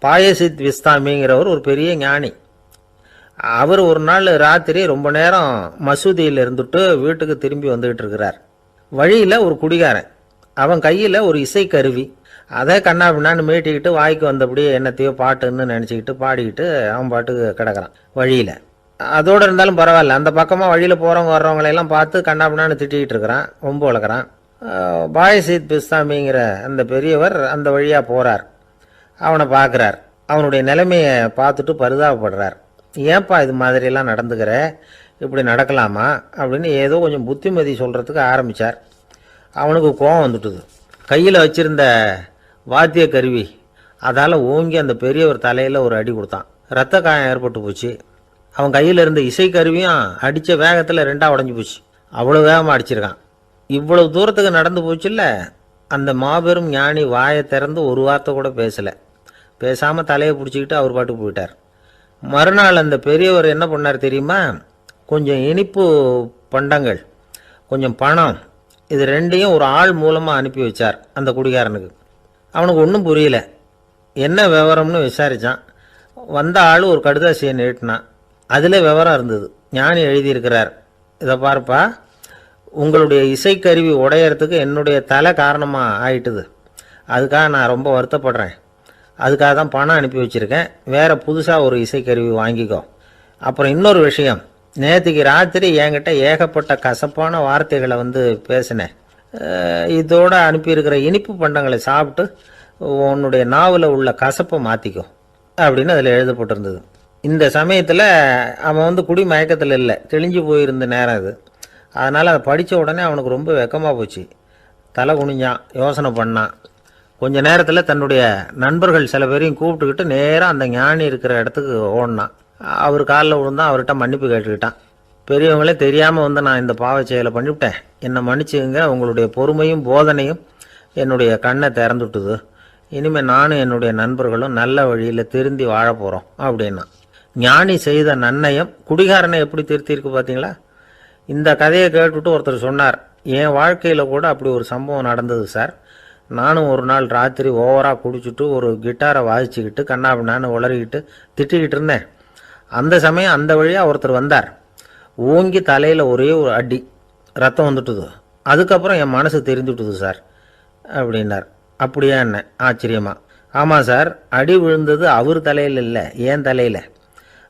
பாயசித் விஸ்தாமிங்கிறவர் ஒரு பெரிய ஞானி. அவர் ஒரு நாள் ராத்திரி ரொம்ப நேரம் மசூதியில் இருந்துட்டு வீட்டுக்கு திரும்பி வந்துகிட்டு இருக்கிறார். வழியில் ஒரு குடிகாரன், அவன் கையில் ஒரு இசைக்கருவி, அதை கண்ணா பின்னான்னு மீட்டிக்கிட்டு வாய்க்கு வந்தபடியே என்னத்தையோ பாட்டுன்னு நினச்சிக்கிட்டு பாடிக்கிட்டு அவன் பாட்டுக்கு கிடக்கிறான் வழியில். அதோடு இருந்தாலும் பரவாயில்ல, அந்த பக்கமாக வழியில் போகிறவங்க வர்றவங்களையெல்லாம் பார்த்து கண்ணா பின்னான்னு திட்டிக்கிட்டு இருக்கிறான், ரொம்ப வளர்க்குறான். பாயசித் பிஸ்தாமிங்கிற அந்த பெரியவர் அந்த வழியாக போகிறார். அவனை பார்க்குறார். அவனுடைய நிலைமையை பார்த்துட்டு பரிதாபப்படுறார். ஏன்பா இது மாதிரியெல்லாம் நடந்துக்கிற, இப்படி நடக்கலாமா அப்படின்னு ஏதோ கொஞ்சம் புத்திமதி சொல்கிறதுக்கு ஆரம்பித்தார். அவனுக்கு கோபம் வந்துட்டுது. கையில் வச்சுருந்த வாத்திய கருவி அதால் ஓங்கி அந்த பெரியவர் தலையில் ஒரு அடி கொடுத்தான். ரத்த காயம் ஏற்பட்டு போச்சு. அவன் கையில் இருந்த இசைக்கருவியும் அடித்த வேகத்தில் ரெண்டாக உடஞ்சி போச்சு. அவ்வளோ வேகமாக அடிச்சிருக்கான். இவ்வளவு தூரத்துக்கு நடந்து போச்சுல்ல, அந்த மாபெரும் ஞானி வாயை திறந்து ஒரு வார்த்தை கூட பேசலை. பேசாமல் தலையை பிடிச்சிக்கிட்டு அவர் பாட்டுக்கு போயிட்டார். மறுநாள் அந்த பெரியவர் என்ன பண்ணார் தெரியுமா? கொஞ்சம் இனிப்பு பண்டங்கள், கொஞ்சம் பணம், இது ரெண்டையும் ஒரு ஆள் மூலமாக அனுப்பி வச்சார் அந்த குடிகாரனுக்கு. அவனுக்கு ஒன்றும் புரியல. என்ன விவரம்னு விசாரித்தான். வந்த ஆள் ஒரு கடுதாசியை நீட்டினான். அதில் விவரம் இருந்தது. ஞானி எழுதியிருக்கிறார், இதை பார்ப்பா, உங்களுடைய இசைக்கருவி உடையறதுக்கு என்னுடைய தலை காரணமாக ஆயிட்டுது. அதுக்காக நான் ரொம்ப வருத்தப்படுறேன். அதுக்காக தான் பணம் அனுப்பி வச்சுருக்கேன். வேறு புதுசாக ஒரு இசைக்கருவி வாங்கிக்கோ. அப்புறம் இன்னொரு விஷயம், நேற்றுக்கு ராத்திரி என்கிட்ட ஏகப்பட்ட கசப்பான வார்த்தைகளை பேசினேன். இதோடு அனுப்பியிருக்கிற இனிப்பு பண்டங்களை சாப்பிட்டு உன்னுடைய நாவில் உள்ள கசப்பை மாற்றிக்கோ அப்படின்னு அதில் எழுதப்பட்டிருந்தது. இந்த சமயத்தில் அவன் குடி மயக்கத்தில் இல்லை, தெளிஞ்சு போயிருந்த நேரம் அது. அதனால் அதை படித்த உடனே அவனுக்கு ரொம்ப வெக்கமாக போச்சு. தலை குனிஞ்சான், யோசனை பண்ணான். கொஞ்ச நேரத்தில் தன்னுடைய நண்பர்கள் சில பேரையும் கூப்பிட்டுக்கிட்டு நேராக அந்த ஞானி இருக்கிற இடத்துக்கு ஓடினான். அவர் காலில் விழுந்தான். அவர்கிட்ட மன்னிப்பு கேட்டுக்கிட்டான். பெரியவங்களே தெரியாமல் நான் இந்த பாவ செயலை பண்ணிவிட்டேன், என்னை மன்னிச்சுங்க. உங்களுடைய பொறுமையும் போதனையும் என்னுடைய கண்ணை திறந்துட்டுது. இனிமேல் நானும் என்னுடைய நண்பர்களும் நல்ல வழியில் திருந்தி வாழ போகிறோம் அப்படின்னா. ஞானி செய்த நன்னயம் குடிகாரனை எப்படி திருத்திருக்கு பார்த்தீங்களா? இந்த கதையை கேட்டுவிட்டு ஒருத்தர் சொன்னார், என் வாழ்க்கையில் கூட அப்படி ஒரு சம்பவம் நடந்தது சார். நானும் ஒரு நாள் ராத்திரி ஓவராக குடிச்சிட்டு ஒரு கிட்டாரை வாசிச்சுக்கிட்டு கண்ணாபின்னான்னு உளறிக்கிட்டு திட்டிக்கிட்டு இருந்தேன். அந்த சமயம் அந்த வழியாக ஒருத்தர் வந்தார். ஓங்கி தலையில் ஒரே ஒரு அடி, ரத்தம் வந்துட்டுது. அதுக்கப்புறம் என் மனசு தெரிஞ்சுட்டுது சார் அப்படின்னார். அப்படியா என்ன ஆச்சரியமா? ஆமாம் சார், அடி விழுந்தது அவர் தலையில் இல்லை, ஏன் தலையில்.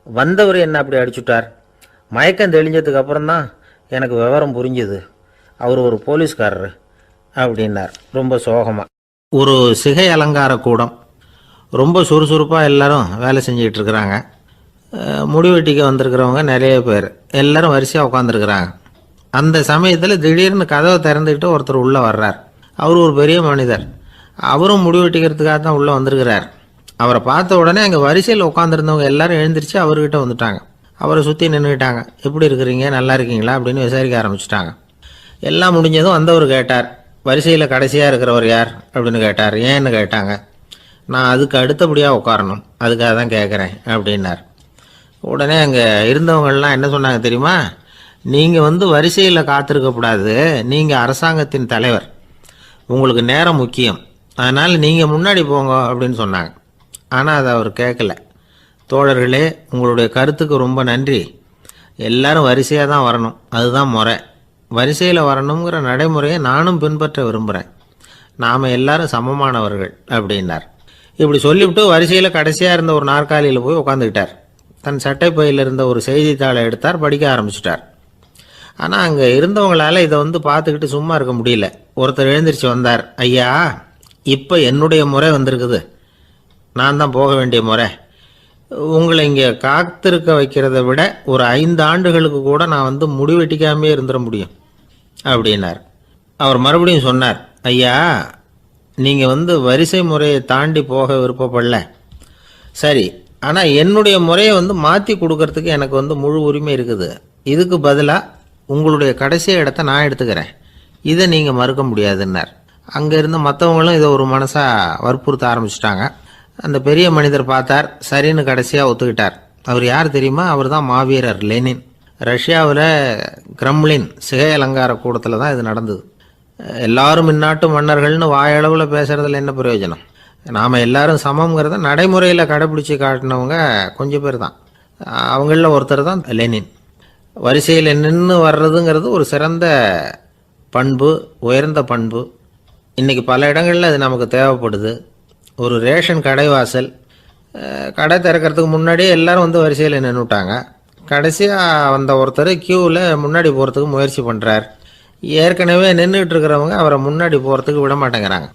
வந்தவர் என்ன அப்படி அடிச்சுட்டார். மயக்கம் தெளிஞ்சதுக்கு அப்புறம்தான் எனக்கு விவரம் புரிஞ்சுது. அவர் ஒரு போலீஸ்காரர் அப்படின்னார் ரொம்ப சோகமாக. ஒரு சிகை அலங்கார கூடம், ரொம்ப சுறுசுறுப்பாக எல்லாரும் வேலை செஞ்சுக்கிட்டு இருக்கிறாங்க. முடிவெட்டிக்கு வந்திருக்கிறவங்க நிறைய பேர், எல்லாரும் வரிசையாக உட்காந்துருக்குறாங்க. அந்த சமயத்தில் திடீர்னு கதவை திறந்துக்கிட்டு ஒருத்தர் உள்ளே வர்றார். அவர் ஒரு பெரிய மனிதர். அவரும் முடிவெட்டிக்கிறதுக்காக தான் உள்ளே வந்திருக்கிறார். அவரை பார்த்த உடனே அங்கே வரிசையில் உட்காந்துருந்தவங்க எல்லாரும் எழுந்திரிச்சு அவர்கிட்ட வந்துட்டாங்க. அவரை சுற்றி நின்றுக்கிட்டாங்க. எப்படி இருக்கிறீங்க, நல்லா இருக்கீங்களா அப்படின்னு விசாரிக்க ஆரம்பிச்சிட்டாங்க. எல்லாம் முடிஞ்சதும் வந்தவர் கேட்டார், வரிசையில் கடைசியாக இருக்கிறவர் யார் அப்படின்னு கேட்டார். ஏன்னு கேட்டாங்க. நான் அதுக்கு அடுத்தபடியாக உட்காரணும், அதுக்காக தான் கேட்குறேன் அப்படின்னார். உடனே அங்கே இருந்தவங்கள்லாம் என்ன சொன்னாங்க தெரியுமா? நீங்கள் வரிசையில் காத்திருக்கக்கூடாது, நீங்கள் அரசாங்கத்தின் தலைவர், உங்களுக்கு நேரம் முக்கியம், அதனால் நீங்கள் முன்னாடி போங்க அப்படின்னு சொன்னாங்க. ஆனால் அதை அவர் கேட்கல. தோழர்களே, உங்களுடைய கருத்துக்கு ரொம்ப நன்றி. எல்லாரும் வரிசையாக தான் வரணும், அதுதான் முறை. வரிசையில் வரணுங்கிற நடைமுறையை நானும் பின்பற்ற விரும்புகிறேன். நாம் எல்லாரும் சமமானவர்கள் அப்படின்னார். இப்படி சொல்லிவிட்டு வரிசையில் கடைசியாக இருந்த ஒரு நாற்காலியில் போய் உட்காந்துக்கிட்டார். தன் சட்டை பையில் இருந்த ஒரு செய்தித்தாளை எடுத்தார், படிக்க ஆரம்பிச்சிட்டார். ஆனால் அங்கே இருந்தவங்களால் இதை பார்த்துக்கிட்டு சும்மா இருக்க முடியல. ஒருத்தர் எழுந்திரிச்சு வந்தார். ஐயா, இப்போ என்னுடைய முறை வந்திருக்குது, நான் தான் போக வேண்டிய முறை. உங்களை இங்கே காத்திருக்க வைக்கிறத விட ஒரு 5 ஆண்டுகளுக்கு கூட நான் முடிவெட்டிக்காமே இருந்துட முடியும் அப்படின்னார். அவர் மறுபடியும் சொன்னார், ஐயா, நீங்கள் வரிசை முறையை தாண்டி போக விருப்பப்படல, சரி, ஆனால் என்னுடைய முறையை மாற்றி கொடுக்கறதுக்கு எனக்கு முழு உரிமை இருக்குது. இதுக்கு பதிலாக உங்களுடைய கடைசி இடத்த நான் எடுத்துக்கிறேன், இதை நீங்கள் மறுக்க முடியாதுன்னார். அங்கே இருந்த மற்றவங்களும் இதை ஒரு மனசாக வற்புறுத்த ஆரம்பிச்சிட்டாங்க. அந்த பெரிய மனிதர் பார்த்தார், சரின்னு கடைசியாக ஒத்துக்கிட்டார். அவர் யார் தெரியுமா? அவர் தான் மாவீரர் லெனின். ரஷ்யாவில் கிரெம்ளின் சிகை அலங்கார கூடத்தில் தான் இது நடந்தது. எல்லாரும் இந்நாட்டு மன்னர்கள்னு வாயளவில் பேசுகிறதுல என்ன பிரயோஜனம்? நாம் எல்லாரும் சமங்கிறத நடைமுறையில் கடைப்பிடிச்சி காட்டினவங்க கொஞ்சம் பேர் தான். அவங்களில் ஒருத்தர் தான் லெனின். வரிசையில் நின்று வர்றதுங்கிறது ஒரு சிறந்த பண்பு, உயர்ந்த பண்பு. இன்றைக்கி பல இடங்களில் அது நமக்கு தேவைப்படுது. ஒரு ரேஷன் கடைவாசல், கடை திறக்கிறதுக்கு முன்னாடியே எல்லோரும் வந்து வரிசையில் நின்றுட்டாங்க. கடைசியாக வந்த ஒருத்தர் க்யூவில் முன்னாடி போகிறதுக்கு முயற்சி பண்ணுறார். ஏற்கனவே நின்றுட்டு இருக்கிறவங்க அவரை முன்னாடி போகிறதுக்கு விட மாட்டேங்கிறாங்க.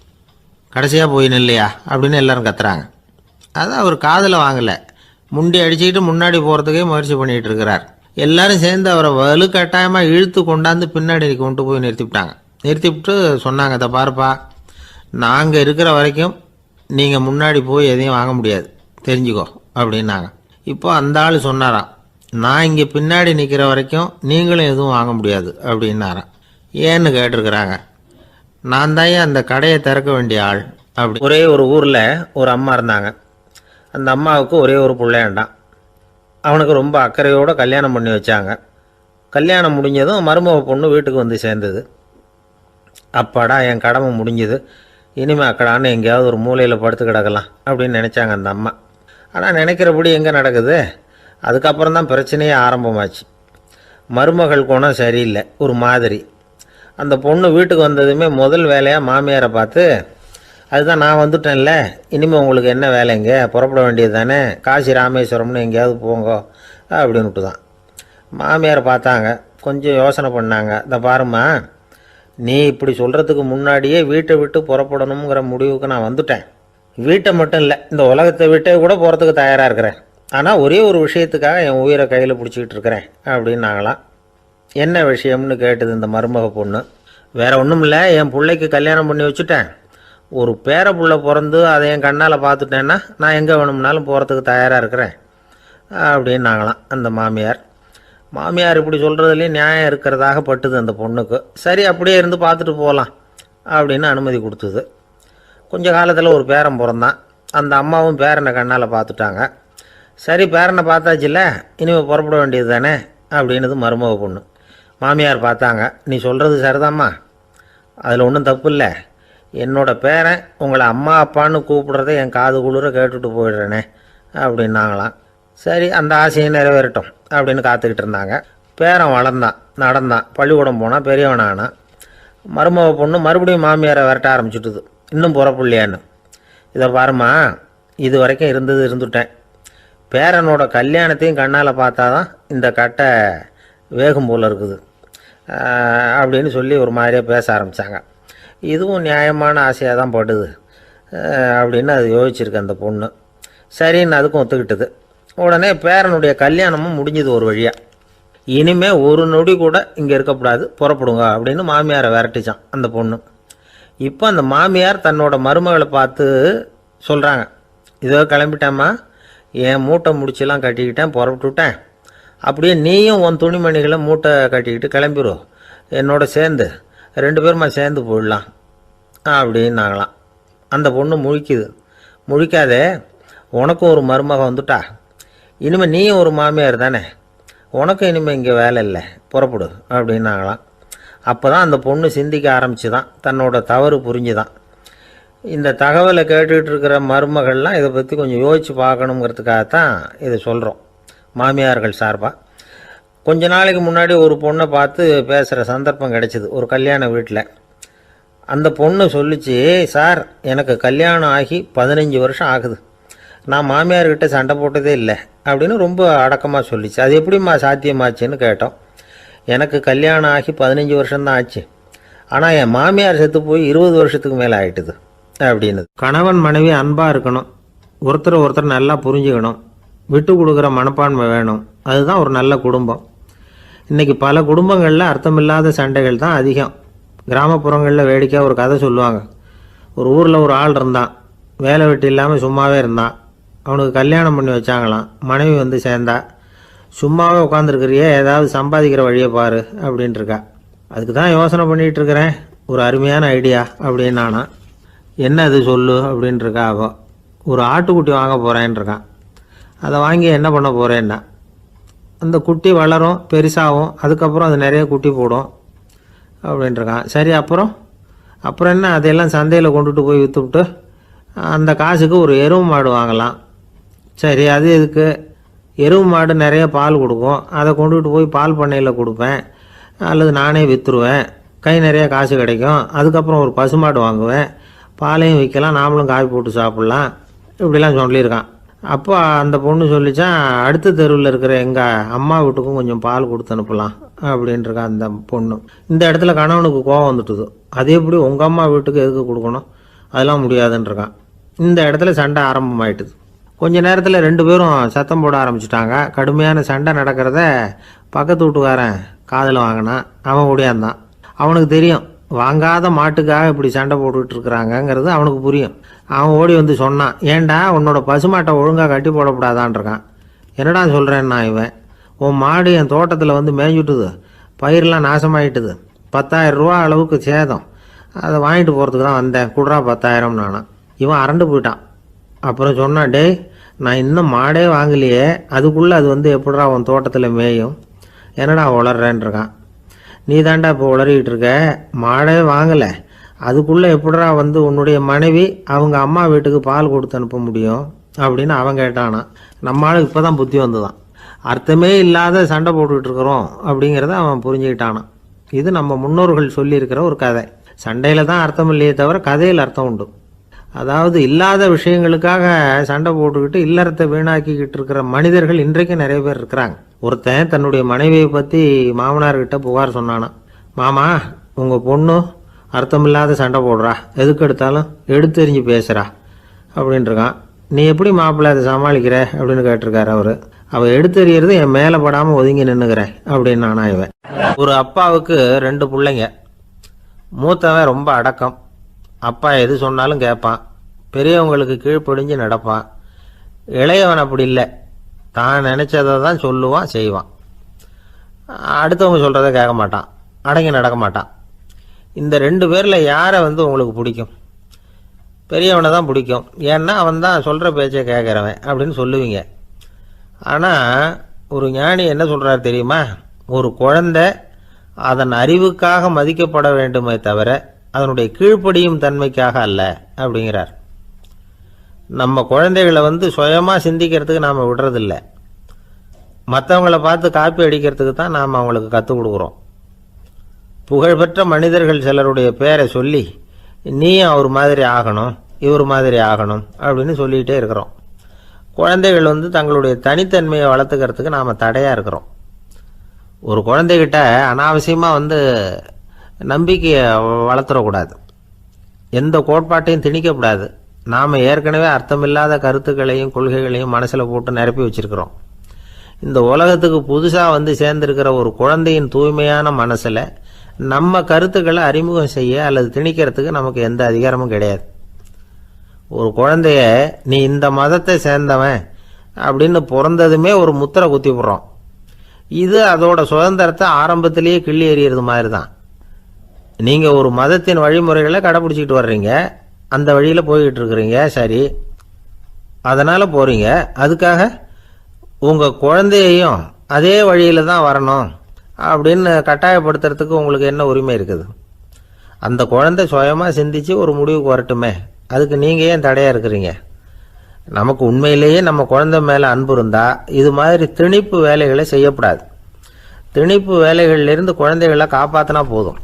கடைசியாக போய் நில்லையா அப்படின்னு எல்லோரும் கத்துறாங்க. அதை அவர் காதில் வாங்கலை. முண்டி அடிச்சுக்கிட்டு முன்னாடி போகிறதுக்கே முயற்சி பண்ணிகிட்டு இருக்கிறார். எல்லாரும் சேர்ந்து அவரை வலுக்கட்டாயமாக இழுத்து கொண்டாந்து பின்னாடி கொண்டு போய் நிறுத்திவிட்டாங்க. நிறுத்திவிட்டு சொன்னாங்க, இதை பாருப்பா, நாங்கள் இருக்கிற வரைக்கும் நீங்கள் முன்னாடி போய் எதையும் வாங்க முடியாது, தெரிஞ்சுக்கோ அப்படின்னாங்க. இப்போ அந்த ஆள் சொன்னாராம், நான் இங்கே பின்னாடி நிற்கிற வரைக்கும் நீங்களும் எதுவும் வாங்க முடியாது அப்படின்னாராம். ஏன்னு கேட்டிருக்கிறாங்க. நான் தான் அந்த கடையை திறக்க வேண்டிய ஆள் அப்படி. ஒரே ஒரு ஊரில் ஒரு அம்மா இருந்தாங்க. அந்த அம்மாவுக்கு ஒரே ஒரு பிள்ளையாண்டான். அவனுக்கு ரொம்ப அக்கறையோடு கல்யாணம் பண்ணி வச்சாங்க. கல்யாணம் முடிஞ்சதும் மருமக பொண்ணு வீட்டுக்கு வந்து சேர்ந்தது. அப்பாடா, என் கடமை முடிஞ்சுது, இனிமேல் அக்கடான்னு எங்கேயாவது ஒரு மூலையில் படுத்து கிடக்கலாம் அப்படின்னு நினச்சாங்க அந்த அம்மா. ஆனால் நினைக்கிறபடி எங்கே நடக்குது? அதுக்கப்புறம் தான் பிரச்சனையே ஆரம்பமாச்சு. மருமகள் குணம் சரியில்லை, ஒரு மாதிரி. அந்த பொண்ணு வீட்டுக்கு வந்ததுமே முதல் வேலையாக மாமியாரை பார்த்து, அதுதான் நான் வந்துட்டேன்ல, இனிமேல் உங்களுக்கு என்ன வேலைங்க, புறப்பட வேண்டியது தானே, காசி ராமேஸ்வரம்னு எங்கேயாவது போங்க அப்படின்னுட்டு தான். மாமியாரை பார்த்தாங்க, கொஞ்சம் யோசனை பண்ணாங்க. இதை பாருமா, நீ இப்படி சொல்கிறதுக்கு முன்னாடியே வீட்டை விட்டு புறப்படணுங்கிற முடிவுக்கு நான் வந்துட்டேன். வீட்டை மட்டும் இல்லை, இந்த உலகத்தை விட்டே கூட போகிறதுக்கு தயாராக இருக்கிறேன். ஆனால் ஒரே ஒரு விஷயத்துக்காக என் உயிரை கையில் பிடிச்சிக்கிட்டு இருக்கிறேன் அப்படின்னாங்களாம். என்ன விஷயம்னு கேட்டது இந்த மருமக பொண்ணு. வேறு ஒன்றும் இல்லை, என் பிள்ளைக்கு கல்யாணம் பண்ணி வச்சுட்டேன். ஒரு பேர புள்ள பிறந்து அதை என் கண்ணால் பார்த்துட்டேன்னா நான் எங்கே வேணும்னாலும் போகிறதுக்கு தயாராக இருக்கிறேன் அப்படின்னாங்களாம் அந்த மாமியார். மாமியார் இப்படி சொல்கிறதுலேயும் நியாயம் இருக்கிறதாக பட்டுது அந்த பொண்ணுக்கு. சரி, அப்படியே இருந்து பார்த்துட்டு போகலாம் அப்படின்னு அனுமதி கொடுத்தது. கொஞ்ச காலத்தில் ஒரு பேரன் பிறந்தான். அந்த அம்மாவும் பேரனை கண்ணால் பார்த்துட்டாங்க. சரி, பேரனை பார்த்தாச்சுல்ல, இனிமேல் புறப்பட வேண்டியது தானே அப்படின்னது மருமக பொண்ணு. மாமியார் பார்த்தாங்க, நீ சொல்கிறது சரிதாம்மா, அதில் ஒன்றும் தப்பு இல்லை. என்னோடய பேரன் உங்களை அம்மா அப்பான்னு கூப்பிடுறத என் காது குளிர கேட்டுட்டு போயிடுறேனே அப்படின்னாங்களாம். சரி, அந்த ஆசையை நிறைவேறட்டும் அப்படின்னு காத்துக்கிட்டு இருந்தாங்க. பேரன் வளர்ந்தான், நடந்தான், பள்ளிக்கூடம் போனால் பெரியவனானா. மருமக பொண்ணு மறுபடியும் மாமியாரை விரட்ட ஆரம்பிச்சுட்டுது, இன்னும் புறப்புள்ளையான்னு. இதை பாருமா, இது வரைக்கும் இருந்துட்டேன். பேரனோட கல்யாணத்தையும் கண்ணால் பார்த்தா தான் இந்த கட்டை வேகும் போல் இருக்குது அப்படின்னு சொல்லி ஒரு மாதிரியாக பேச ஆரம்பித்தாங்க. இதுவும் நியாயமான ஆசையாக தான் படுது அப்படின்னு அது யோசிச்சிருக்கு அந்த பொண்ணு. சரின்னு அதுக்கும் ஒத்துக்கிட்டது. உடனே பேரனுடைய கல்யாணமும் முடிஞ்சது ஒரு வழியாக. இனிமேல் ஒரு நொடி கூட இங்கே இருக்கக்கூடாது, புறப்படுங்க அப்படின்னு மாமியாரை விரட்டிச்சான் அந்த பொண்ணு. இப்போ அந்த மாமியார் தன்னோட மருமகளை பார்த்து சொல்கிறாங்க, இதோ கிளம்பிட்டேம்மா, என் மூட்டை முடிச்செல்லாம் கட்டிக்கிட்டேன், புறப்பட்டுவிட்டேன். அப்படியே நீயும் உன் துணிமணிகளை மூட்டை கட்டிக்கிட்டு கிளம்பிடும், என்னோட சேர்ந்து 2 பேருமா சேர்ந்து போயிடலாம் அப்படின்னாங்களாம். அந்த பொண்ணு முழிக்குது. முழிக்காதே, உனக்கும் ஒரு மருமக வந்துட்டா, இனிமேல் நீயும் ஒரு மாமியார் தானே, உனக்கும் இனிமேல் இங்கே வேலை இல்லை, புறப்படு அப்படின்னாங்களாம். அப்போ தான் அந்த பொண்ணு சிந்திக்க ஆரம்பிச்சு தான், தன்னோட தவறு புரிஞ்சுதான். இந்த தகவலை கேட்டுக்கிட்டு இருக்கிற மருமகள்லாம் இதை பற்றி கொஞ்சம் யோசித்து பார்க்கணுங்கிறதுக்காகத்தான் இதை சொல்கிறோம் மாமியார்கள் சார்பாக. கொஞ்ச நாளைக்கு முன்னாடி ஒரு பொண்ணை பார்த்து பேசுகிற சந்தர்ப்பம் கிடைச்சிது ஒரு கல்யாண வீட்டில். அந்த பொண்ணு சொல்லிச்சு, சார் எனக்கு கல்யாணம் ஆகி 15 வருஷம் ஆகுது, நான் மாமியார்கிட்ட சண்டை போட்டதே இல்லை அப்படின்னு ரொம்ப அடக்கமாக சொல்லிச்சு. அது எப்படிம்மா சாத்தியமாச்சுன்னு கேட்டோம். எனக்கு கல்யாணம் ஆகி 15 வருஷம்தான் ஆச்சு, ஆனால் என் மாமியார் செத்து போய் 20 வருஷத்துக்கு மேலே ஆகிட்டுது அப்படின்னு. கணவன் மனைவி அன்பாக இருக்கணும், ஒருத்தர் நல்லா புரிஞ்சுக்கணும், விட்டு கொடுக்குற மனப்பான்மை வேணும், அதுதான் ஒரு நல்ல குடும்பம். இன்றைக்கி பல குடும்பங்களில் அர்த்தமில்லாத சண்டைகள் தான் அதிகம். கிராமப்புறங்களில் வேடிக்கையாக ஒரு கதை சொல்லுவாங்க. ஒரு ஊரில் ஒரு ஆள் இருந்தான், வேலை வெட்டி இல்லாமல் சும்மாவே இருந்தான். அவனுக்கு கல்யாணம் பண்ணி வச்சாங்களாம். மனைவி வந்து சேர்ந்தா, சும்மாவே உட்காந்துருக்கிறியே, ஏதாவது சம்பாதிக்கிற வழியை பாரு அப்படின்ட்டுருக்கா. அதுக்கு தான் யோசனை பண்ணிகிட்டு இருக்கிறேன், ஒரு அருமையான ஐடியா அப்படின்னு நானா. என்ன அது சொல்லு அப்படின்ட்டுருக்கா அவ. ஒரு ஆட்டுக்குட்டி வாங்க போகிறேன்ருக்கான். அதை வாங்கி என்ன பண்ண போகிறேன்னா, அந்த குட்டி வளரும், பெருசாகும், அதுக்கப்புறம் அது நிறைய குட்டி போடும் அப்படின்ட்டுருக்கான். சரி, அப்புறம் என்ன, அதையெல்லாம் சந்தையில் கொண்டுட்டு போய் விற்றுவிட்டு அந்த காசுக்கு ஒரு எருவு மாடு வாங்கலாம். சரி, அது எதுக்கு? எருவு மாடு நிறைய பால் கொடுக்கும், அதை கொண்டுகிட்டு போய் பால் பண்ணையில் கொடுப்பேன், அல்லது நானே விற்றுருவேன், கை நிறைய காசு கிடைக்கும். அதுக்கப்புறம் ஒரு பசுமாடு வாங்குவேன், பாலையும் விற்கலாம், நாமளும் காய் போட்டு சாப்பிட்லாம், இப்படிலாம் சொல்லியிருக்கான். அப்போ அந்த பொண்ணு சொல்லிச்சான், அடுத்த தெருவில் இருக்கிற எங்கள் அம்மா வீட்டுக்கும் கொஞ்சம் பால் கொடுத்து அனுப்பலாம் அப்படின்ட்டுருக்கான் அந்த பொண்ணு. இந்த இடத்துல கணவனுக்கு கோபம் வந்துட்டுது. அது எப்படி உங்கள் அம்மா வீட்டுக்கு எதுக்கு கொடுக்கணும், அதெல்லாம் முடியாதுன்றிருக்கான். இந்த இடத்துல சண்டை ஆரம்பமாயிட்டுது. கொஞ்ச நேரத்தில் 2 பேரும் சத்தம் போட ஆரம்பிச்சிட்டாங்க. கடுமையான சண்டை நடக்கிறத பக்கத்து வீட்டுக்காரன் காதில் வாங்கினான். அவன் ஓடியாந்தான். அவனுக்கு தெரியும் வாங்காத மாட்டுக்காக இப்படி சண்டை போட்டுக்கிட்டு இருக்கிறாங்கங்கிறது அவனுக்கு புரியும். அவன் ஓடி வந்து சொன்னான், ஏண்டா உன்னோட பசுமாட்டை ஒழுங்காக கட்டி போடக்கூடாதான்ருக்கான். என்னடா சொல்கிறேன்னா இவன், உன் மாடு என் தோட்டத்தில் வந்து மேய்ஞ்சுட்டுது, பயிரெலாம் நாசமாயிட்டுது, 10,000 ரூபா அளவுக்கு சேதம், அதை வாங்கிட்டு போகிறதுக்கு தான் வந்தேன், குடுறா 10,000 நானான். இவன் அரண்டு போயிட்டான். அப்புறம் சொன்னான், டே நான் இன்னும் மாடே வாங்கலையே, அதுக்குள்ளே அது வந்து எப்படிடா உன் தோட்டத்தில் மேயும், என்னடா உளர்றேன்ருக்கான். நீ தாண்டா இப்போ உளறிக்கிட்டு இருக்க, மாடே வாங்கலை, அதுக்குள்ளே எப்படிடா வந்து உன்னுடைய மனைவி அவங்க அம்மா வீட்டுக்கு பால் கொடுத்து அனுப்ப முடியும் அப்படின்னு அவன் கேட்டானா. நம்மளால இப்போ தான் புத்தி வந்துதான். அர்த்தமே இல்லாத சண்டை போட்டுக்கிட்டு இருக்கிறோம் அப்படிங்கிறத அவன் புரிஞ்சுக்கிட்டானான். இது நம்ம முன்னோர்கள் சொல்லியிருக்கிற ஒரு கதை. சண்டையில் தான் அர்த்தம் இல்லையே தவிர கதையில் அர்த்தம் உண்டு. அதாவது இல்லாத விஷயங்களுக்காக சண்டை போட்டுக்கிட்டு இல்லறத்தை வீணாக்கிக்கிட்டு இருக்கிற மனிதர்கள் இன்றைக்கு நிறைய பேர் இருக்கிறாங்க. ஒருத்தன் தன்னுடைய மனைவியை பற்றி மாமனார்கிட்ட புகார் சொன்னானா, மாமா உங்கள் பொண்ணு அர்த்தமில்லாத சண்டை போடுறா, எதுக்கு எடுத்தாலும் எடுத்தெறிஞ்சு பேசுகிறா அப்படின்ட்டுருக்கான். நீ எப்படி மாப்பிள்ளை அதை சமாளிக்கிற அப்படின்னு கேட்டிருக்காரு அவர். அவள் எடுத்தெறியறது என் மேலே படாமல் ஒதுங்கி நின்றுக்கிறேன் அப்படின்னு நானா இவன். ஒரு அப்பாவுக்கு 2 பிள்ளைங்க. மூத்தவன் ரொம்ப அடக்கம், அப்பா எது சொன்னாலும் கேட்பான், பெரியவங்களுக்கு கீழ்ப்படிஞ்சு நடப்பான். இளையவன் அப்படி இல்லை, தான் நினச்சதை தான் சொல்லுவான் செய்வான், அடுத்தவங்க சொல்கிறத கேட்க மாட்டான், அடங்கி நடக்க மாட்டான். இந்த 2 பேரில் யாரை வந்து உங்களுக்கு பிடிக்கும்? பெரியவனை தான் பிடிக்கும், ஏன்னா அவன் தான் சொல்கிற பேச்சை கேட்குறவன் அப்படின்னு சொல்லுவீங்க. ஆனால் ஒரு ஞானி என்ன சொல்கிறார் தெரியுமா? ஒரு குழந்தை அதன் அறிவுக்காக மதிக்கப்பட வேண்டுமே தவிர அதனுடைய கீழ்ப்படியும் தன்மைக்காக அல்ல அப்படிங்கிறார். நம்ம குழந்தைகளை வந்து சுயமாக சிந்திக்கிறதுக்கு நாம் விடுறதில்லை, மற்றவங்கள பார்த்து காப்பி அடிக்கிறதுக்கு தான் நாம் அவங்களுக்கு கற்றுக் கொடுக்குறோம். புகழ்பெற்ற மனிதர்கள் சிலருடைய பேரை சொல்லி நீயும் அவர் மாதிரி ஆகணும், இவர் மாதிரி ஆகணும் அப்படின்னு சொல்லிகிட்டே இருக்கிறோம். குழந்தைகள் வந்து தங்களுடைய தனித்தன்மையை வளர்த்துக்கிறதுக்கு நாம் தடையாக இருக்கிறோம். ஒரு குழந்தைகிட்ட அனாவசியமாக வந்து நம்பிக்கையை வளர்த்துடக்கூடாது, எந்த கோட்பாட்டையும் திணிக்கக்கூடாது. நாம் ஏற்கனவே அர்த்தமில்லாத கருத்துக்களையும் கொள்கைகளையும் மனசில் போட்டு நிரப்பி வச்சிருக்கிறோம். இந்த உலகத்துக்கு புதுசாக வந்து சேர்ந்திருக்கிற ஒரு குழந்தையின் தூய்மையான மனசில் நம்ம கருத்துக்களை அறிமுகம் செய்ய அல்லது திணிக்கிறதுக்கு நமக்கு எந்த அதிகாரமும் கிடையாது. ஒரு குழந்தைய நீ இந்த மதத்தை சேர்ந்தவன் அப்படின்னு பிறந்ததுமே ஒரு முத்திரை குத்தி விடுறோம். இது அதோட சுதந்திரத்தை ஆரம்பத்திலேயே கிள்ளி எறிகிறது மாதிரி தான். நீங்கள் ஒரு மதத்தின் வழிமுறைகளை கடைப்பிடிச்சிக்கிட்டு வர்றீங்க, அந்த வழியில் போய்கிட்டு இருக்கிறீங்க, சரி, அதனால் போகிறீங்க. அதுக்காக உங்கள் குழந்தையையும் அதே வழியில் தான் வரணும் அப்படின்னு கட்டாயப்படுத்துறதுக்கு உங்களுக்கு என்ன உரிமை இருக்குது? அந்த குழந்தை சுயமாக சிந்திச்சு ஒரு முடிவுக்கு வரட்டுமே, அதுக்கு நீங்கள் ஏன் தடையாக இருக்கிறீங்க? நமக்கு உண்மையிலேயே நம்ம குழந்தை மேலே அன்பு இருந்தால் இது மாதிரி திணிப்பு வேலைகளை செய்யக்கூடாது. திணிப்பு வேலைகளிலிருந்து குழந்தைகளை காப்பாற்றினா போதும்,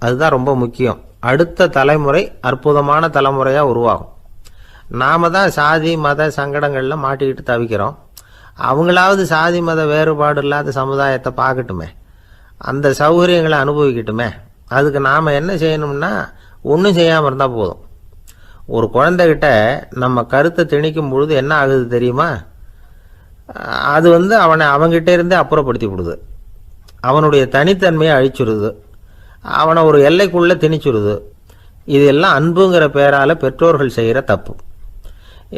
அதுதான் ரொம்ப முக்கியம். அடுத்த தலைமுறை அற்புதமான தலைமுறையாக உருவாகும். நாம் தான் சாதி மத சங்கடங்களில் மாட்டிக்கிட்டு தவிக்கிறோம். அவங்களாவது சாதி மத வேறுபாடு இல்லாத சமுதாயத்தை பார்க்கட்டுமே, அந்த சௌகரியங்களை அனுபவிக்கட்டுமே. அதுக்கு நாம் என்ன செய்யணும்னா ஒன்றும் செய்யாமல் இருந்தால் போதும். ஒரு குழந்தைகிட்ட நம்ம கருத்தை திணிக்கும் பொழுது என்ன ஆகுது தெரியுமா? அது வந்து அவனை அவங்ககிட்ட இருந்தே அப்புறப்படுத்தி விடுது, அவனுடைய தனித்தன்மையை அழிச்சுடுது, அவனை ஒரு எல்லைக்குள்ளே திணிச்சுடுது. இதெல்லாம் அன்புங்கிற பேரால் பெற்றோர்கள் செய்கிற தப்பு.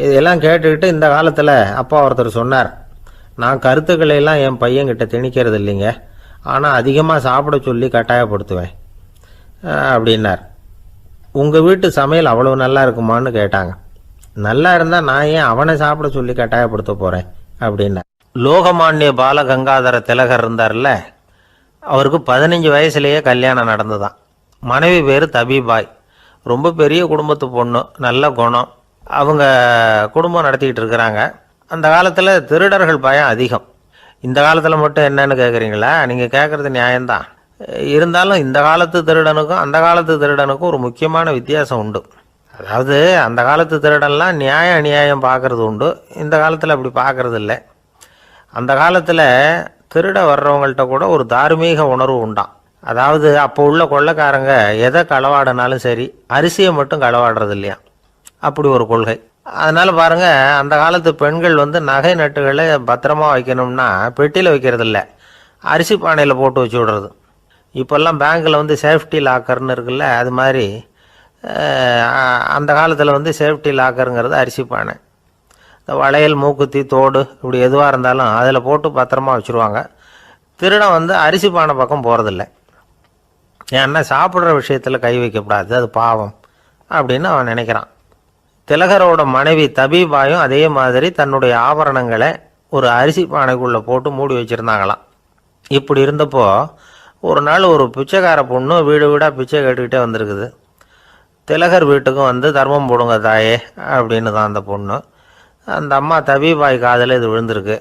இதெல்லாம் கேட்டுக்கிட்டு இந்த காலத்தில் அப்பா ஒருத்தர் சொன்னார், நான் கருத்துக்களை எல்லாம் என் பையன்கிட்ட திணிக்கிறது இல்லைங்க, ஆனால் அதிகமாக சாப்பிட சொல்லி கட்டாயப்படுத்துவேன் அப்படின்னார். உங்கள் வீட்டு சமையல் அவ்வளோ நல்லா இருக்குமான்னு கேட்டாங்க. நல்லா இருந்தால் நான் ஏன் அவனை சாப்பிட சொல்லி கட்டாயப்படுத்த போகிறேன் அப்படின்னார். லோகமானிய பாலகங்காதர திலகர் இருந்தார்ல, அவருக்கு 15 வயசுலேயே கல்யாணம் நடந்துதான். மனைவி பேர் தபிபாய், ரொம்ப பெரிய குடும்பத்து பொண்ணு, நல்ல குணம், அவங்க குடும்பம் நடத்திக்கிட்டு இருக்கிறாங்க. அந்த காலத்தில் திருடர்கள் பயம் அதிகம். இந்த காலத்தில் மட்டும் என்னன்னு கேட்குறீங்களா? நீங்கள் கேட்குறது நியாயம்தான். இருந்தாலும் இந்த காலத்து திருடனுக்கும் அந்த காலத்து திருடனுக்கும் ஒரு முக்கியமான வித்தியாசம் உண்டு. அதாவது அந்த காலத்து திருடன்லாம் நியாயம் அநியாயம் பார்க்கறது உண்டு, இந்த காலத்தில் அப்படி பார்க்கறது இல்லை. அந்த காலத்தில் திருட வர்றவங்கள்ட்ட கூட ஒரு தார்மீக உணர்வு உண்டாம். அதாவது அப்போ உள்ள கொள்ளைக்காரங்க எதை களவாடினாலும் சரி, அரிசியை மட்டும் களவாடுறது இல்லையா, அப்படி ஒரு கொள்கை. அதனால் பாருங்கள், அந்த காலத்து பெண்கள் நகை நட்டுகளை பத்திரமா வைக்கணும்னா பெட்டியில் வைக்கிறது இல்லை, அரிசி பானையில் போட்டு வச்சு விடுறது. இப்போல்லாம் பேங்க்கில் சேஃப்டி லாக்கர்னு இருக்குல்ல, அது மாதிரி அந்த காலத்தில் சேஃப்டி லாக்கருங்கிறது அரிசி பானை. இந்த வளையல், மூக்குத்தி, தோடு இப்படி எதுவாக இருந்தாலும் அதில் போட்டு பத்திரமா வச்சுருவாங்க. திருடன் அரிசி பானை பக்கம் போகிறதில்ல. ஏன்னா சாப்பிட்ற விஷயத்தில் கை வைக்கக்கூடாது, அது பாவம் அப்படின்னு அவன் நினைக்கிறான். திலகரோட மனைவி தபீபாயும் அதே மாதிரி தன்னுடைய ஆபரணங்களை ஒரு அரிசி பானைக்குள்ளே போட்டு மூடி வச்சுருந்தாங்களாம். இப்படி இருந்தப்போ ஒரு நாள் ஒரு பிச்சைக்கார பொண்ணு வீடு வீடாக பிச்சை கேட்டுக்கிட்டே வந்திருக்குது. திலகர் வீட்டுக்கும் தர்மம் போடுங்க தாயே அப்படின்னு தான் அந்த பொண்ணு. அந்த அம்மா தபீபாய் காதில் இது விழுந்திருக்கு.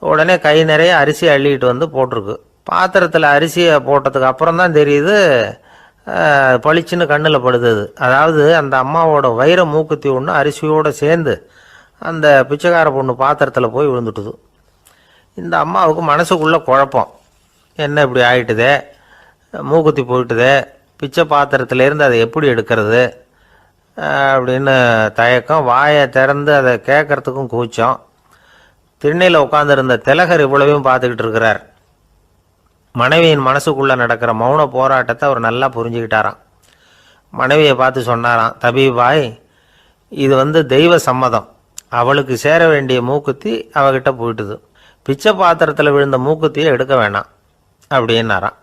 உடனே கை நிறைய அரிசி அள்ளிக்கிட்டு போட்டிருக்கு. பாத்திரத்தில் அரிசியை போட்டதுக்கு அப்புறம் தான் தெரியுது, பளிச்சுன்னு கண்ணில் படுது. அதாவது அந்த அம்மாவோட வைர மூக்குத்தி ஒன்று அரிசியோடு சேர்ந்து அந்த பிச்சைக்கார பொண்ணு பாத்திரத்தில் போய் விழுந்துட்டுது. இந்த அம்மாவுக்கு மனசுக்குள்ளே குழப்பம், என்ன இப்படி ஆகிட்டுதே, மூக்குத்தி போயிட்டுதே, பிச்சை பாத்திரத்துலேருந்து அதை எப்படி எடுக்கிறது அப்படின்னு தயக்கம். வாயை திறந்து அதை கேட்கறதுக்கும் கூச்சம். திண்ணையில் உட்காந்துருந்த திலகர் இவ்வளவையும் பார்த்துக்கிட்டு இருக்கிறார். மனைவியின் மனசுக்குள்ளே நடக்கிற மௌன போராட்டத்தை அவர் நல்லா புரிஞ்சுக்கிட்டாராம். மனைவியை பார்த்து சொன்னாராம், தபீபாய், இது தெய்வ சம்மதம், அவளுக்கு சேர வேண்டிய மூக்குத்தி அவகிட்ட போயிட்டுது, பிச்சை பாத்திரத்தில் விழுந்த மூக்குத்தியை எடுக்க வேணாம் அப்படின்னாராம்.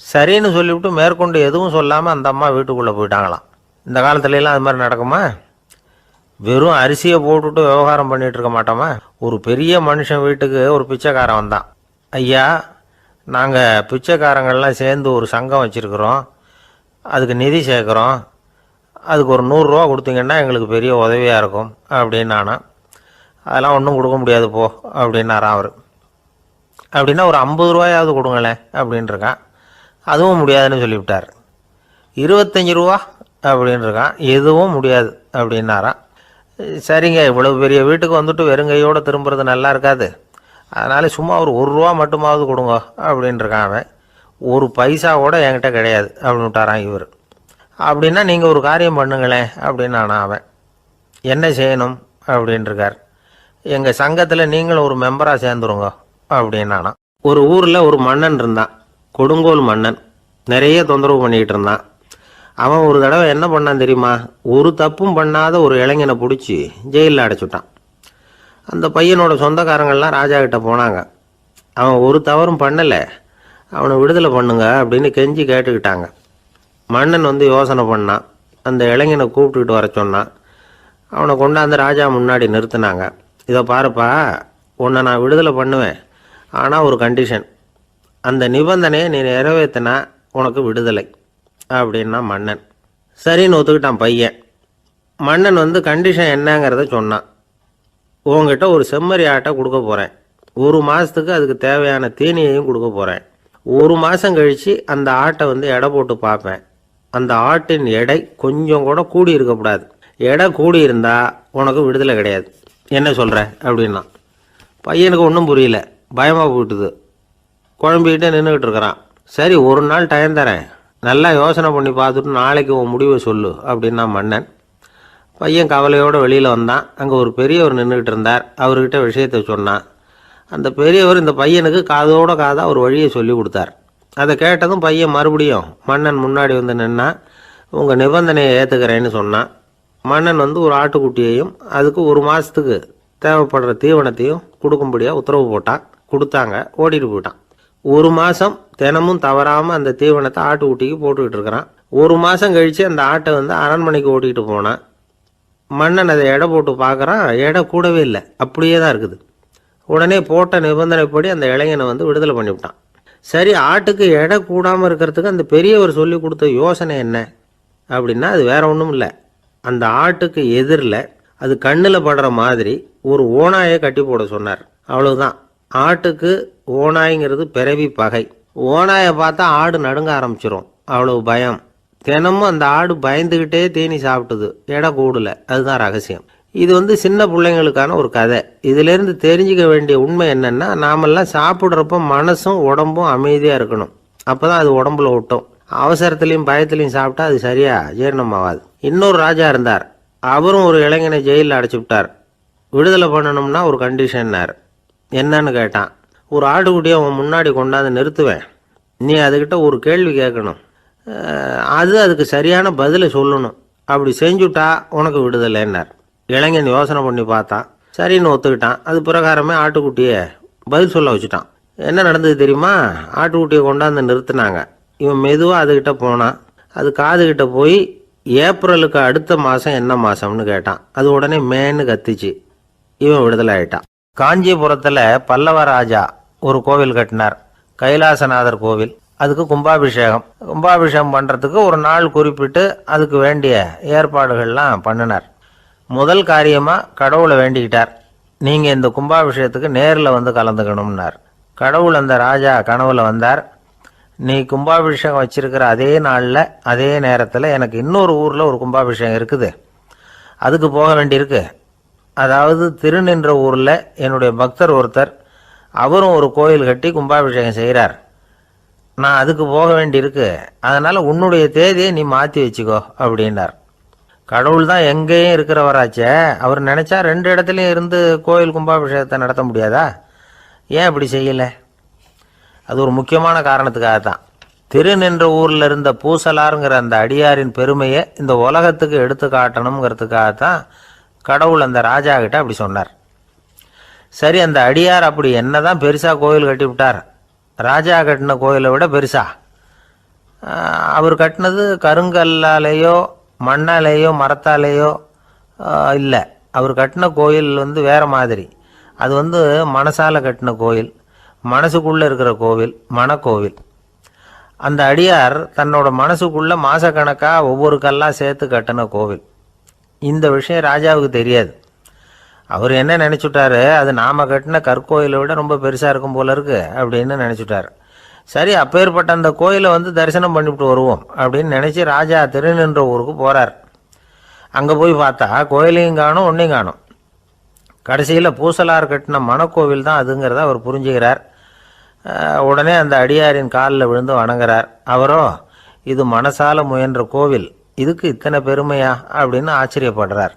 சரின்னு சொல்லிவிட்டு மேற்கொண்டு எதுவும் சொல்லாமல் அந்த அம்மா வீட்டுக்குள்ளே போயிட்டாங்களாம். இந்த காலத்துலலாம் அது மாதிரி நடக்குமா? வெறும் அரிசியை போட்டுட்டு விவகாரம் பண்ணிகிட்டு இருக்க மாட்டோமா? ஒரு பெரிய மனுஷன் வீட்டுக்கு ஒரு பிச்சைக்காரன் வந்தான். ஐயா, நாங்கள் பிச்சைக்காரங்கள்லாம் சேர்ந்து ஒரு சங்கம் வச்சுருக்குறோம், அதுக்கு நிதி சேர்க்குறோம், அதுக்கு ஒரு 100 ரூபா கொடுத்தீங்கன்னா எங்களுக்கு பெரிய உதவியாக இருக்கும் அப்படின்னானா. அதெல்லாம் ஒன்றும் கொடுக்க முடியாது போ அப்படின்னாரான் அவர். அப்படின்னா ஒரு 50 ரூபாயாவது கொடுங்களேன் அப்படின்ட்டுருக்கான். அதுவும் முடியாதுன்னு சொல்லிவிட்டார். 25 ரூபா அப்படின்ட்டுருக்கான். எதுவும் முடியாது அப்படின்னாரான். சரிங்க, இவ்வளவு பெரிய வீட்டுக்கு வெறுங்கையோடு திரும்புறது நல்லா இருக்காது, அதனால் சும்மா ஒரு 1 ரூபா மட்டுமாவது கொடுங்க அப்படின்ட்டுருக்கான் அவன். ஒரு பைசா கூட என்கிட்ட கிடையாது அப்படின்னு விட்டாரான் இவர். அப்படின்னா நீங்கள் ஒரு காரியம் பண்ணுங்களேன் அப்படின்னானா அவன். என்ன செய்யணும் அப்படின்ட்டுருக்கார். எங்கள் சங்கத்தில் நீங்களும் ஒரு மெம்பராக சேர்ந்துருங்க அப்படின்னானா. ஒரு ஊரில் ஒரு மன்னன் இருந்தான், கொடுங்கோல் மன்னன். நிறைய தொந்தரவு பண்ணிக்கிட்டு இருந்தான். அவன் ஒரு தடவை என்ன பண்ணான் தெரியுமா? ஒரு தப்பும் பண்ணாத ஒரு இளைஞனை பிடிச்சி ஜெயிலில் அடைச்சுட்டான். அந்த பையனோட சொந்தக்காரங்கள்லாம் ராஜா கிட்ட போனாங்க. அவன் ஒரு தவறும் பண்ணலை, அவனை விடுதலை பண்ணுங்க அப்படின்னு கெஞ்சி கேட்டுக்கிட்டாங்க. மன்னன் யோசனை பண்ணான். அந்த இளைஞனை கூப்பிட்டுக்கிட்டு வர சொன்னான். அவனை கொண்டாந்து ராஜா முன்னாடி நிறுத்தினாங்க. இதை பாருப்பா, உன்னை நான் விடுதலை பண்ணுவேன், ஆனால் ஒரு கண்டிஷன், அந்த நிபந்தனையை நீ நிறைவேற்றினா உனக்கு விடுதலை அப்படின்னா மன்னன். சரின்னு ஒத்துக்கிட்டான் பையன். மன்னன் கண்டிஷன் என்னங்கிறத சொன்னான். உங்ககிட்ட ஒரு செம்மறி ஆட்டை கொடுக்க போகிறேன், 1 மாதத்துக்கு அதுக்கு தேவையான தீனியையும் கொடுக்க போகிறேன். 1 மாதம் கழித்து அந்த ஆட்டை எடை போட்டு பார்ப்பேன். அந்த ஆட்டின் எடை கொஞ்சம் கூட கூடி இருக்கக்கூடாது. எடை கூடி இருந்தால் உனக்கு விடுதலை கிடையாது. என்ன சொல்கிற அப்படின்னா. பையனுக்கு ஒன்றும் புரியல, பயமாக போயிட்டுது. குழம்பிக்கிட்டே நின்றுக்கிட்டு இருக்கிறான். சரி, ஒரு நாள் டைம் தரேன், நல்லா யோசனை பண்ணி பார்த்துட்டு நாளைக்கு உன் முடிவை சொல்லு அப்படின்னா மன்னன். பையன் கவலையோடு வெளியில் வந்தான். அங்கே ஒரு பெரியவர் நின்றுக்கிட்டு இருந்தார். அவர்கிட்ட விஷயத்தை சொன்னான். அந்த பெரியவர் இந்த பையனுக்கு காதோட காதாக ஒரு வழியை சொல்லி கொடுத்தார். அதை கேட்டதும் பையன் மறுபடியும் மன்னன் முன்னாடி நின்னா, உங்கள் நிபந்தனையை ஏற்றுக்கிறேன்னு சொன்னான். மன்னன் ஒரு ஆட்டுக்குட்டியையும் அதுக்கு 1 மாதத்துக்கு தேவைப்படுற தீவனத்தையும் கொடுக்கும்படியாக உத்தரவு போட்டான். கொடுத்தாங்க, ஓடிட்டு போயிட்டான். 1 மாதம் தினமும் தவறாமல் அந்த தீவனத்தை ஆட்டுக்குட்டிக்கு போட்டுக்கிட்டு இருக்கிறான். 1 மாதம் கழித்து அந்த ஆட்டை அரண்மனைக்கு ஓட்டிகிட்டு போனான். மன்னன் அதை எடை போட்டு பார்க்குறான், எடை கூடவே இல்லை, அப்படியே தான் இருக்குது. உடனே போட்ட நிபந்தனைப்படி அந்த இளைஞனை விடுதலை பண்ணிவிட்டான். சரி, ஆட்டுக்கு எடை கூடாமல் இருக்கிறதுக்கு அந்த பெரியவர் சொல்லி கொடுத்த யோசனை என்ன அப்படின்னா, அது வேற ஒன்றும் இல்லை. அந்த ஆட்டுக்கு எதிரில் அது கண்ணில் படுற மாதிரி ஒரு ஓநாயை கட்டி போட சொன்னார். அவ்வளவுதான். ஆட்டுக்கு ஓநாய்ங்கிறது பிறவி பகை. ஓநாயை பார்த்தா ஆடு நடுங்க ஆரம்பிச்சிரும், அவ்வளவு பயம். தினமும் அந்த ஆடு பயந்துக்கிட்டே தீனி சாப்பிட்டுது, எடை கூடல. அதுதான் ரகசியம். இது சின்ன பிள்ளைங்களுக்கான ஒரு கதை. இதிலேருந்து தெரிஞ்சுக்க வேண்டிய உண்மை என்னன்னா, நாமெல்லாம் சாப்பிட்றப்ப மனசும் உடம்பும் அமைதியாக இருக்கணும். அப்போ தான் அது உடம்புல ஒட்டும். அவசரத்துலேயும் பயத்துலையும் சாப்பிட்டா அது சரியாக ஜீரணமாகாது. இன்னொரு ராஜா இருந்தார். அவரும் ஒரு இளைஞனை ஜெயிலில் அடைச்சி விட்டார். விடுதலை பண்ணணும்னா ஒரு கண்டிஷன்னார். என்னன்னு கேட்டான். ஒரு ஆட்டுக்குட்டியை அவன் முன்னாடி கொண்டாந்து நிறுத்துவேன், நீ அதுக்கிட்ட ஒரு கேள்வி கேட்கணும், அதுக்கு சரியான பதிலை சொல்லணும். அப்படி செஞ்சுட்டா உனக்கு விடுதலைன்னார். இளைஞன் யோசனை பண்ணி பார்த்தான், சரின்னு ஒத்துக்கிட்டான். அது பிரகாரமே ஆட்டுக்குட்டியை பதில் சொல்ல வச்சுட்டான். என்ன நடந்தது தெரியுமா? ஆட்டுக்குட்டியை கொண்டாந்து நிறுத்தினாங்க. இவன் மெதுவாக அதுக்கிட்ட போனான். அது காதுகிட்ட போய் ஏப்ரலுக்கு அடுத்த மாதம் என்ன மாதம்னு கேட்டான். அது உடனே மேன்னு கத்திச்சு. இவன் விடுதலை ஆயிட்டான். காஞ்சிபுரத்தில் பல்லவ ராஜா ஒரு கோவில் கட்டினார், கைலாசநாதர் கோவில். அதுக்கு கும்பாபிஷேகம் பண்ணுறதுக்கு ஒரு நாள் குறிப்பிட்டு அதுக்கு வேண்டிய ஏற்பாடுகள்லாம் பண்ணினார். முதல் காரியமாக கடவுளை வேண்டிக்கிட்டார், நீங்கள் இந்த கும்பாபிஷேகத்துக்கு நேரில் வந்து கலந்துக்கணும்னார். கடவுள் அந்த ராஜா கனவுல வந்தார். நீ கும்பாபிஷேகம் வச்சிருக்கிற அதே நாளில் அதே நேரத்தில் எனக்கு இன்னொரு ஊரில் ஒரு கும்பாபிஷேகம் இருக்குது, அதுக்கு போக வேண்டியிருக்கு. அதாவது திருநின்ற ஊரில் என்னுடைய பக்தர் ஒருத்தர், அவரும் ஒரு கோயில் கட்டி கும்பாபிஷேகம் செய்கிறார். நான் அதுக்கு போக வேண்டியிருக்கு, அதனால் உன்னுடைய தேதியை நீ மாற்றி வச்சுக்கோ அப்படின்னார். கடவுள் தான் எங்கேயும் இருக்கிறவராச்சே, அவர் நினச்சா 2 இடத்துலையும் இருந்து கோயில் கும்பாபிஷேகத்தை நடத்த முடியாதா? ஏன் அப்படி செய்யலை? அது ஒரு முக்கியமான காரணத்துக்காகத்தான். திருநின்ற ஊரில் இருந்த பூசலாருங்கிற அந்த அடியாரின் பெருமையை இந்த உலகத்துக்கு எடுத்து காட்டணுங்கிறதுக்காகத்தான் கடவுள் அந்த ராஜா கிட்ட அப்படி சொன்னார். சரி, அந்த அடியார் அப்படி என்னதான் பெருசாக கோயில் கட்டி விட்டார்? ராஜா கட்டின கோயிலை விட பெருசா? அவர் கட்டினது கருங்கல்லாலேயோ மண்ணாலேயோ மரத்தாலேயோ இல்லை. அவர் கட்டின கோயில் வேற மாதிரி. அது மனசால கட்டின கோயில், மனசுக்குள்ளே இருக்கிற கோவில், மனக்கோவில். அந்த அடியார் தன்னோட மனசுக்குள்ள மாசக்கணக்காக ஒவ்வொரு கல்லாக சேர்த்து கட்டின கோவில். இந்த விஷயம் ராஜாவுக்கு தெரியாது. அவர் என்ன நினச்சுட்டாரு, அது நாம கட்டின கற்கோயிலை விட ரொம்ப பெருசாக இருக்கும் போல இருக்கு அப்படின்னு நினச்சிட்டார். சரி, அப்பேற்பட்ட அந்த கோயிலை தரிசனம் பண்ணிவிட்டு வருவோம் அப்படின்னு நினச்சி ராஜா திருநின்ற ஊருக்கு போகிறார். அங்கே போய் பார்த்தா கோயிலையும் காணும், ஒன்றையும் காணும். கடைசியில் பூசலார் கட்டின மனக்கோவில் தான் அதுங்கிறத அவர் புரிஞ்சுக்கிறார். உடனே அந்த அடியாரின் காலில் விழுந்து வணங்குறார். அவரோ, இது மனசால முயன்ற கோவில், இதுக்கு இத்தனை பெருமையா அப்படின்னு ஆச்சரியப்படுறார்.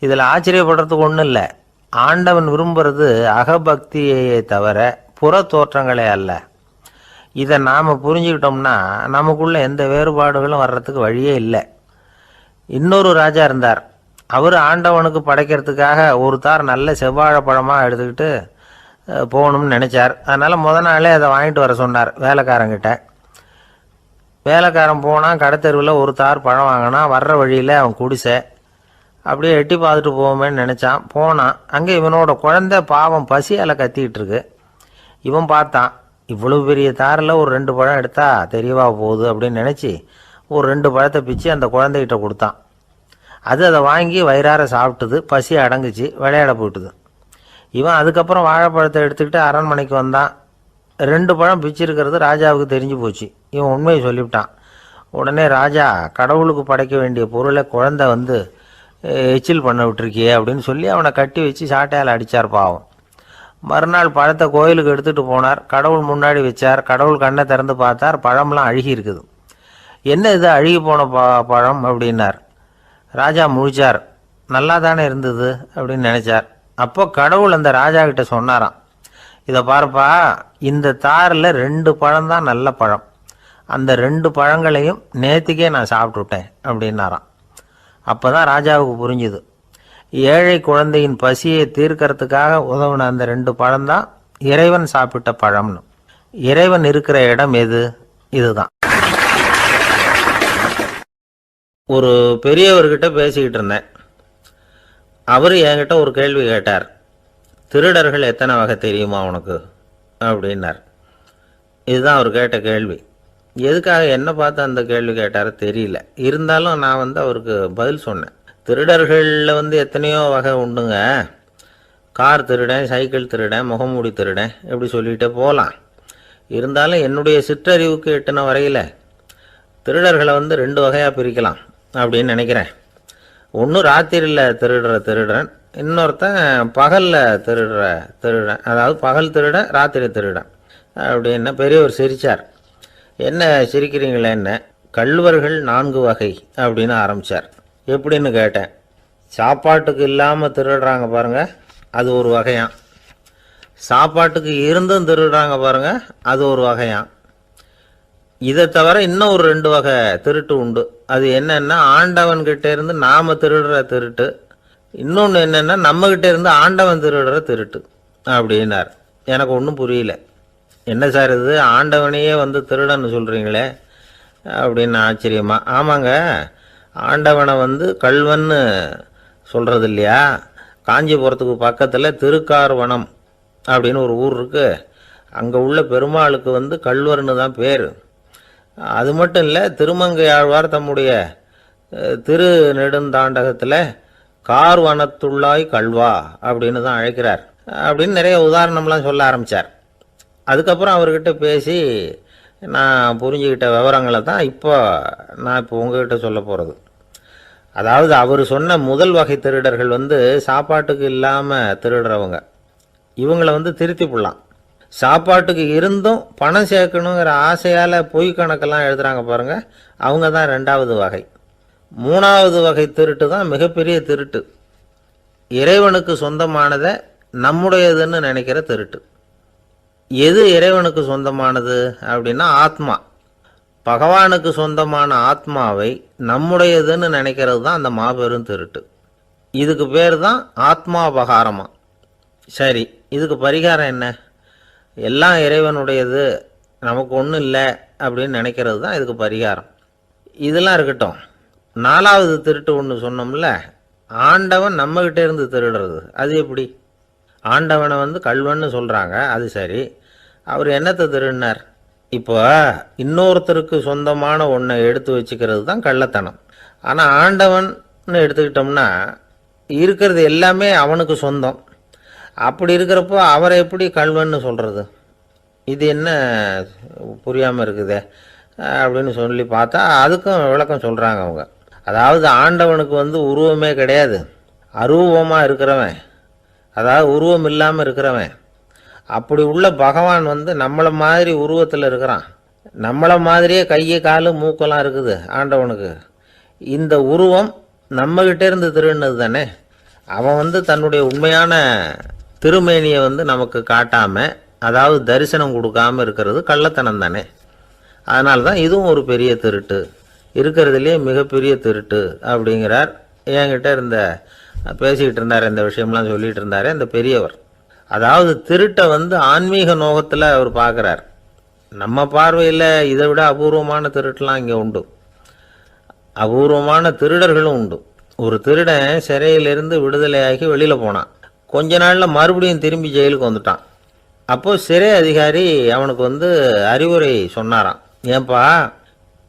இதில் ஆச்சரியப்படுறதுக்கு ஒன்றும் இல்லை. ஆண்டவன் விரும்புறது அகபக்தியையே தவிர புற தோற்றங்களே அல்ல. இதை நாம் புரிஞ்சுக்கிட்டோம்னா நமக்குள்ள எந்த வேறுபாடுகளும் வர்றதுக்கு வழியே இல்லை. இன்னொரு ராஜா இருந்தார். அவர் ஆண்டவனுக்கு படைக்கிறதுக்காக ஒரு தார் நல்ல செவ்வாழைப்பழமாக எடுத்துக்கிட்டு போகணும்னு நினச்சார். அதனால் நாளே அதை வாங்கிட்டு வர சொன்னார் வேலைக்காரங்கிட்ட. வேலைக்காரன் போனால் கடைத்தெருவில் ஒரு தார் பழம் வாங்கினான். வர்ற வழியில் அவன் குடிசை. அப்படியே எட்டி பார்த்துட்டு போவோமேன்னு நினச்சான். போனான். அங்கே இவனோட குழந்தை பாவம் பசியால் கத்திக்கிட்டு இருக்கு. இவன் பார்த்தான், இவ்வளவு பெரிய தாரில் ஒரு 2 பழம் எடுத்தா தெரியவா போகுது அப்படின்னு நினச்சி ஒரு 2 பழத்தை பிச்சு அந்த குழந்தைகிட்ட கொடுத்தான். அதை வாங்கி வயிறார சாப்பிட்டுது. பசி அடங்குச்சு, விளையாட போயிட்டுது. இவன் அதுக்கப்புறம் வாழைப்பழத்தை எடுத்துக்கிட்டு அரண்மனைக்கு வந்தான். 2 பழம் பிச்சிருக்கிறது ராஜாவுக்கு தெரிஞ்சு போச்சு. இவன் உண்மையை சொல்லிவிட்டான். உடனே ராஜா, கடவுளுக்கு படைக்க வேண்டிய பொருளை குழந்தை எச்சில் பண்ண விட்டுருக்கியே அப்படின்னு சொல்லி அவனை கட்டி வச்சு சாட்டையால் அடித்தார். பாவம். மறுநாள் பழத்தை கோயிலுக்கு எடுத்துகிட்டு போனார். கடவுள் முன்னாடி வச்சார். கடவுள் கண்ணை திறந்து பார்த்தார், பழம்லாம் அழுகி இருக்குது. என்ன இது அழுகி போன பழம் அப்படின்னார். ராஜா முழிச்சார். நல்லா தானே இருந்தது அப்படின்னு நினச்சார். அப்போ கடவுள் அந்த ராஜா கிட்ட சொன்னாராம், இதை பாருப்பா, இந்த தாரில் 2 பழம்தான் நல்ல பழம், அந்த 2 பழங்களையும் நேற்றுக்கே நான் சாப்பிட்டுட்டேன் அப்படின்னாராம். அப்போ தான் ராஜாவுக்கு புரிஞ்சுது, ஏழை குழந்தையின் பசியை தீர்க்கறதுக்காக உதவுன அந்த 2 பழம்தான் இறைவன் சாப்பிட்ட பழம்னு. இறைவன் இருக்கிற இடம் எது? இதுதான். ஒரு பெரியவர்கிட்ட பேசிக்கிட்டு இருந்தேன். அவர் என்கிட்ட ஒரு கேள்வி கேட்டார். திருடர்கள் எத்தனை வகை தெரியுமா உனக்கு அப்படின்னார். இதுதான் அவர் கேட்ட கேள்வி. எதுக்காக என்ன பார்த்து அந்த கேள்வி கேட்டார் தெரியல. இருந்தாலும் நான் அவருக்கு பதில் சொன்னேன். திருடர்களில் வந்து எத்தனையோ வகை உண்டுங்க. கார் திருடன், சைக்கிள் திருடன், முகமூடி திருடன், எப்படி சொல்லிகிட்டே போகலாம். இருந்தாலும் என்னுடைய சிற்றறிவுக்கு எட்டின வரையில் திருடர்களை வந்து 2 வகையாக பிரிக்கலாம் அப்படின்னு நினைக்கிறேன். ஒன்று ராத்திரியில் திருடுற திருடன், இன்னொருத்தன் பகலில் திருடுற திருடன். அதாவது பகல் திருடன், ராத்திரி திருடன் அப்படின்னு பெரியவர் சிரித்தார். என்ன சிரிக்கிறீங்களே, என்ன கள்வர்கள் 4 வகை அப்படின்னு ஆரம்பித்தார். எப்படின்னு கேட்டேன். சாப்பாட்டுக்கு இல்லாமல் திருடுறாங்க பாருங்கள், அது ஒரு வகையான். சாப்பாட்டுக்கு இருந்தும் திருடுறாங்க பாருங்கள், அது ஒரு வகையான். இதை தவிர இன்னும் ஒரு 2 வகை திருட்டு உண்டு. அது என்னென்னா, ஆண்டவன்கிட்ட இருந்து நாம் திருடுற திருட்டு, இன்னொன்று என்னென்னா நம்மக்கிட்ட இருந்து ஆண்டவன் திருடுற திருட்டு அப்படின்னார். எனக்கு ஒன்றும் புரியல. என்ன சார் இது, ஆண்டவனையே வந்து திருடன்னு சொல்கிறீங்களே அப்படின்னு ஆச்சரியமா. ஆமாங்க, ஆண்டவனை வந்து கள்வன்னு சொல்கிறது இல்லையா. காஞ்சிபுரத்துக்கு பக்கத்தில் திருக்கார்வனம் அப்படின்னு ஒரு ஊர் இருக்குது. அங்கே உள்ள பெருமாளுக்கு வந்து கள்வர்னு தான் பேர். அது மட்டும் இல்லை, திருமங்கையாழ்வார் தம்முடைய திரு நெடுந்தாண்டகத்தில் கார்வனத்துள்ளாய் கல்வா அப்படின்னு தான் அழைக்கிறார் அப்படின்னு நிறைய உதாரணம்லாம் சொல்ல ஆரம்பித்தார். அதுக்கப்புறம் அவர்கிட்ட பேசி நான் புரிஞ்சுக்கிட்ட விவரங்களை தான் நான் இப்போ உங்ககிட்ட சொல்ல போகிறது. அதாவது அவர் சொன்ன முதல் வகை திருடர்கள் வந்து சாப்பாட்டுக்கு இல்லாமல் திருடுறவங்க. இவங்களை வந்து திருத்தி போடலாம். சாப்பாட்டுக்கு இருந்தும் பணம் சேர்க்கணுங்கிற ஆசையால் பொய் கணக்கெல்லாம் எழுதுகிறாங்க பாருங்கள், அவங்க தான் 2வது வகை. 3வது வகை திருட்டு தான் மிகப்பெரிய திருட்டு. இறைவனுக்கு சொந்தமானதை நம்முடையதுன்னு நினைக்கிற திருட்டு. எது இறைவனுக்கு சொந்தமானது அப்படின்னா ஆத்மா. பகவானுக்கு சொந்தமான ஆத்மாவை நம்முடையதுன்னு நினைக்கிறது தான் அந்த மாபெரும் திருட்டு. இதுக்கு பேர் தான் ஆத்மாபகாரமா. சரி, இதுக்கு பரிகாரம் என்ன? எல்லாம் இறைவனுடையது, நமக்கு ஒன்றும் இல்லை அப்படின்னு நினைக்கிறது தான் இதுக்கு பரிகாரம். இதெல்லாம் இருக்கட்டும். 4வது திருட்டு ஒன்று சொன்னோம்ல, ஆண்டவன் நம்மகிட்ட இருந்து திருடுறது. அது எப்படி? ஆண்டவனை வந்து கள்வன்னு சொல்கிறாங்க, அது சரி. அவர் என்னத்தை திருடினார்? இப்போ இன்னொருத்தருக்கு சொந்தமான ஒன்றை எடுத்து வச்சுக்கிறது தான் கள்ளத்தனம். ஆனால் ஆண்டவன் எடுத்துக்கிட்டோம்னா இருக்கிறது எல்லாமே அவனுக்கு சொந்தம். அப்படி இருக்கிறப்போ அவரை எப்படி கள்வன்னு சொல்கிறது? இது என்ன புரியாமல் இருக்குதே அப்படின்னு சொல்லி பார்த்தா அதுக்கும் விளக்கம் சொல்கிறாங்க அவங்க. அதாவது ஆண்டவனுக்கு வந்து உருவமே கிடையாது, அரூபமாக இருக்கிறவன், அதாவது உருவம் இல்லாமல் இருக்கிறவன். அப்படி உள்ள பகவான் வந்து நம்மளை மாதிரி உருவத்தில் இருக்கிறான். நம்மளை மாதிரியே கையை காலு மூக்கெல்லாம் இருக்குது ஆண்டவனுக்கு. இந்த உருவம் நம்மகிட்ட இருந்து திருடினது தானே. அவன் வந்து தன்னுடைய உண்மையான திருமேனியை வந்து நமக்கு காட்டாமல், அதாவது தரிசனம் கொடுக்காமல் இருக்கிறது கள்ளத்தனம் தானே. அதனால தான் இதுவும் ஒரு பெரிய திருட்டு, இருக்கிறதுலே மிகப்பெரிய திருட்டு அப்படிங்கிறார். என்கிட்ட பேசிக்கிட்டு இருந்தார், இந்த விஷயம்லாம் சொல்லிகிட்டு இருந்தார் அந்த பெரியவர். அதாவது திருட்டை வந்து ஆன்மீக நோகத்தில் அவர் பார்க்குறார். நம்ம பார்வையில் இதை விட அபூர்வமான திருட்டுலாம் இங்கே உண்டு, அபூர்வமான திருடர்களும் உண்டு. ஒரு திருடன் சிறையிலிருந்து விடுதலையாகி வெளியில் போனான். கொஞ்ச நாளில் மறுபடியும் திரும்பி ஜெயிலுக்கு வந்துட்டான். அப்போது சிறை அதிகாரி அவனுக்கு வந்து அறிவுரை சொன்னாராம். ஏன்பா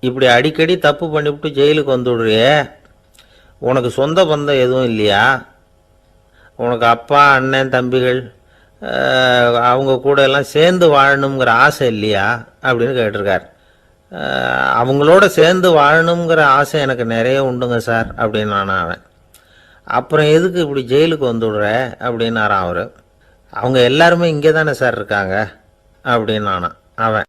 இப்படி அடிக்கடி தப்பு பண்ணிவிட்டு ஜெயிலுக்கு வந்துவிடுறியே, உனக்கு சொந்த பந்தம் எதுவும் இல்லையா? உனக்கு அப்பா, அண்ணன், தம்பிகள் அவங்க கூட எல்லாம் சேர்ந்து வாழணுங்கிற ஆசை இல்லையா அப்படின்னு கேட்டிருக்கார். அவங்களோட சேர்ந்து வாழணுங்கிற ஆசை எனக்கு நிறைய உண்டுங்க சார் அப்படின்னு அவன். அப்புறம் எதுக்கு இப்படி ஜெயிலுக்கு வந்துவிடுற அப்படின்னாரான் அவர். அவங்க எல்லாருமே இங்கே தானே சார் இருக்காங்க அப்படின்னு அவன்.